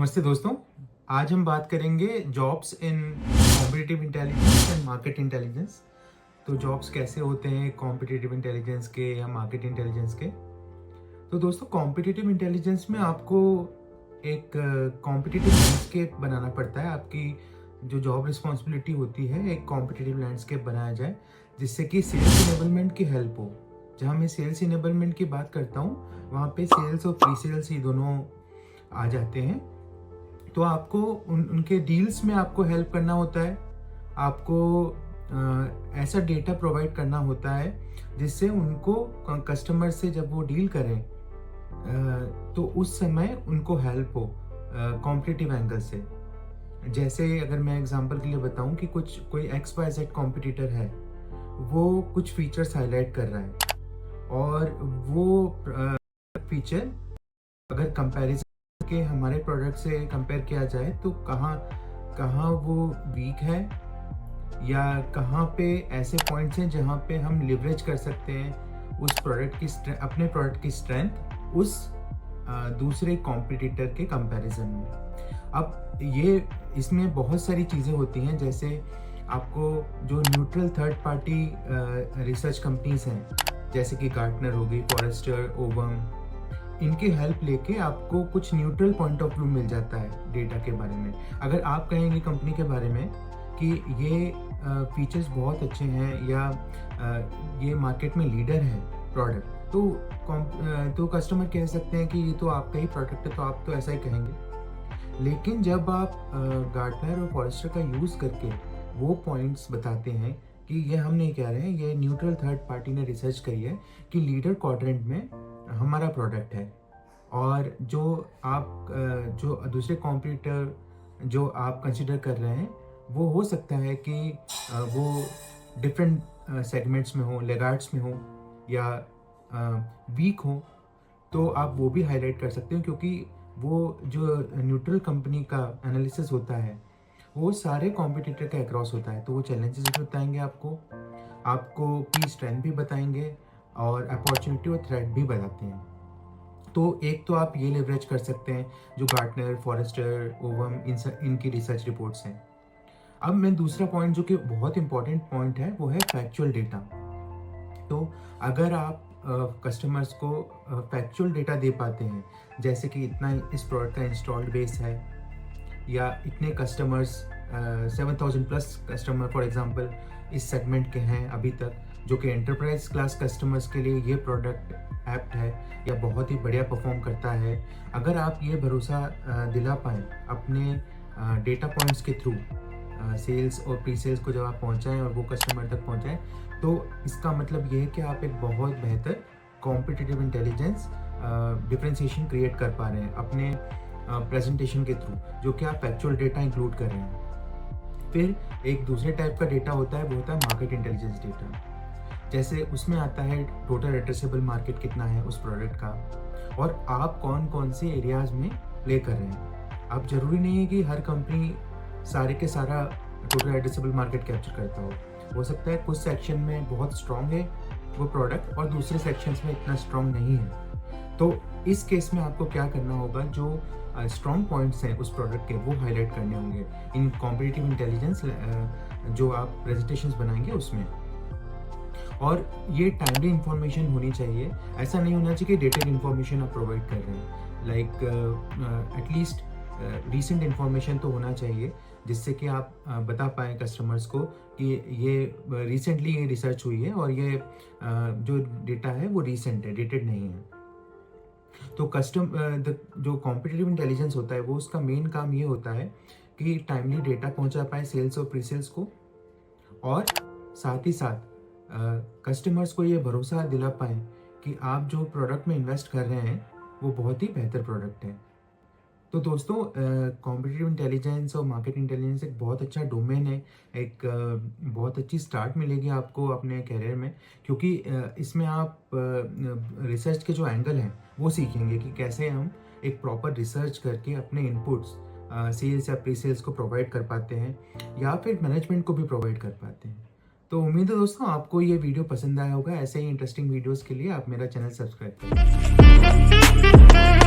नमस्ते दोस्तों। आज हम बात करेंगे jobs in competitive intelligence and market intelligence. तो जॉब्स कैसे होते हैं कॉम्पिटिटिव इंटेलिजेंस के या मार्केट इंटेलिजेंस के। तो दोस्तों, कॉम्पिटिटिव इंटेलिजेंस में आपको एक कॉम्पिटिटिव लैंडस्केप बनाना पड़ता है। आपकी जो जॉब रिस्पॉन्सिबिलिटी होती है, एक कॉम्पिटिटिव लैंडस्केप बनाया जाए जिससे कि सेल्स इनेबलमेंट की हेल्प हो। जहाँ मैं सेल्स इनेबलमेंट की बात करता हूँ, वहाँ पे सेल्स और प्री सेल्स ही दोनों आ जाते हैं। तो आपको उनके डील्स में आपको हेल्प करना होता है। आपको ऐसा डेटा प्रोवाइड करना होता है जिससे उनको कस्टमर से जब वो डील करें तो उस समय उनको हेल्प हो कॉम्पिटिटिव एंगल से। जैसे अगर मैं एग्जांपल के लिए बताऊं कि कोई XYZ कॉम्पिटिटर है, वो कुछ फीचर्स हाईलाइट कर रहा है और वो फीचर अगर कंपैरिजन के हमारे प्रोडक्ट से कंपेयर किया जाए तो कहाँ वो वीक है या कहाँ पे ऐसे पॉइंट्स हैं जहाँ पे हम लिवरेज कर सकते हैं उस प्रोडक्ट की अपने प्रोडक्ट की स्ट्रेंथ उस दूसरे कॉम्पिटिटर के कंपैरिजन में। अब ये इसमें बहुत सारी चीज़ें होती हैं, जैसे आपको जो neutral third party research companies हैं जैसे कि गार्टनर हो गई, फॉरेस्टर, ओवम, इनकी हेल्प लेके आपको कुछ न्यूट्रल पॉइंट ऑफ व्यू मिल जाता है डेटा के बारे में। अगर आप कहेंगे कंपनी के बारे में कि ये फीचर्स बहुत अच्छे हैं या ये मार्केट में लीडर है प्रोडक्ट, तो कस्टमर कह सकते हैं कि ये तो आपका ही प्रोडक्ट है, तो आप तो ऐसा ही कहेंगे। लेकिन जब आप गार्टनर और फॉरेस्टर का यूज़ करके वो पॉइंट्स बताते हैं कि ये हम नहीं कह रहे हैं, ये न्यूट्रल थर्ड पार्टी ने रिसर्च करी है कि लीडर क्वाड्रेंट में हमारा प्रोडक्ट है, और जो दूसरे कॉम्पिटिटर जो आप कंसिडर कर रहे हैं वो हो सकता है कि वो डिफरेंट सेगमेंट्स में हो, लेगार्ड्स में हो या वीक हो, तो आप वो भी हाईलाइट कर सकते हो, क्योंकि वो जो न्यूट्रल कंपनी का एनालिसिस होता है वो सारे कॉम्पिटिटर के अक्रॉस होता है। तो वो चैलेंजेस भी बताएंगे आपको की स्ट्रेंथ भी बताएंगे और अपॉर्चुनिटी और थ्रेट भी बताते हैं। तो एक तो आप ये लेवरेज कर सकते हैं जो गार्टनर, फॉरेस्टर, ओवम इनकी रिसर्च रिपोर्ट्स हैं। अब मैं दूसरा पॉइंट जो कि बहुत इंपॉर्टेंट पॉइंट है वो है फैक्चुअल डेटा। तो अगर आप कस्टमर्स को फैक्चुअल डेटा दे पाते हैं, जैसे कि इतना इस प्रोडक्ट का इंस्टॉल्ड बेस है या इतने customers 7000 plus customer for example इस सेगमेंट के हैं अभी तक, जो कि एंटरप्राइज क्लास कस्टमर्स के लिए ये प्रोडक्ट एप्ट है या बहुत ही बढ़िया परफॉर्म करता है। अगर आप ये भरोसा दिला पाएँ अपने डेटा पॉइंट्स के थ्रू, सेल्स और प्री सेल्स को जब आप पहुंचाएं और वो कस्टमर तक पहुंचाएं, तो इसका मतलब ये है कि आप एक बहुत बेहतर कॉम्पिटिटिव इंटेलिजेंस डिफरेंशिएशन क्रिएट कर पा रहे हैं अपने प्रेजेंटेशन के थ्रू, जो कि आप फैक्चुअल डेटा इंक्लूड कर रहे हैं। फिर एक दूसरे टाइप का डेटा होता है, वो होता है मार्केट इंटेलिजेंस डेटा। जैसे उसमें आता है टोटल एड्रेसेबल मार्केट कितना है उस प्रोडक्ट का, और आप कौन कौन से एरियाज में प्ले कर रहे हैं। अब जरूरी नहीं है कि हर कंपनी सारे के सारा टोटल एड्रेसेबल मार्केट कैप्चर करता हो सकता है कुछ सेक्शन में बहुत स्ट्रॉन्ग है वो प्रोडक्ट और दूसरे सेक्शंस में इतना स्ट्रॉन्ग नहीं है। तो इस केस में आपको क्या करना होगा, जो स्ट्रॉन्ग पॉइंट्स हैं उस प्रोडक्ट के वो हाईलाइट करने होंगे इन कॉम्पिटिटिव इंटेलिजेंस जो आप प्रेजेंटेशंस बनाएंगे उसमें। और ये टाइमली इंफॉर्मेशन होनी चाहिए, ऐसा नहीं होना चाहिए कि डेटेड इंफॉर्मेशन आप प्रोवाइड कर रहे हैं। लाइक एटलीस्ट रीसेंट इंफॉर्मेशन तो होना चाहिए जिससे कि आप बता पाएँ कस्टमर्स को कि ये रिसेंटली ये रिसर्च हुई है और ये जो डेटा है वो रिसेंट है, डेटेड नहीं है। तो जो कॉम्पिटिटिव इंटेलिजेंस होता है वो उसका मेन काम ये होता है कि टाइमली डेटा पहुंचा पाए सेल्स और प्री सेल्स को, और साथ ही साथ कस्टमर्स को ये भरोसा दिला पाएँ कि आप जो प्रोडक्ट में इन्वेस्ट कर रहे हैं वो बहुत ही बेहतर प्रोडक्ट है। तो दोस्तों, कॉम्पिटिटिव इंटेलिजेंस और मार्केट इंटेलिजेंस एक बहुत अच्छा डोमेन है, एक बहुत अच्छी स्टार्ट मिलेगी आपको अपने करियर में, क्योंकि इसमें आप रिसर्च के जो एंगल हैं वो सीखेंगे कि कैसे हम एक प्रॉपर रिसर्च करके अपने इनपुट्स सेल्स या प्री सेल्स को प्रोवाइड कर पाते हैं या फिर मैनेजमेंट को भी प्रोवाइड कर पाते हैं। तो उम्मीद है दोस्तों आपको ये वीडियो पसंद आया होगा। ऐसे ही इंटरेस्टिंग वीडियोस के लिए आप मेरा चैनल सब्सक्राइब करें।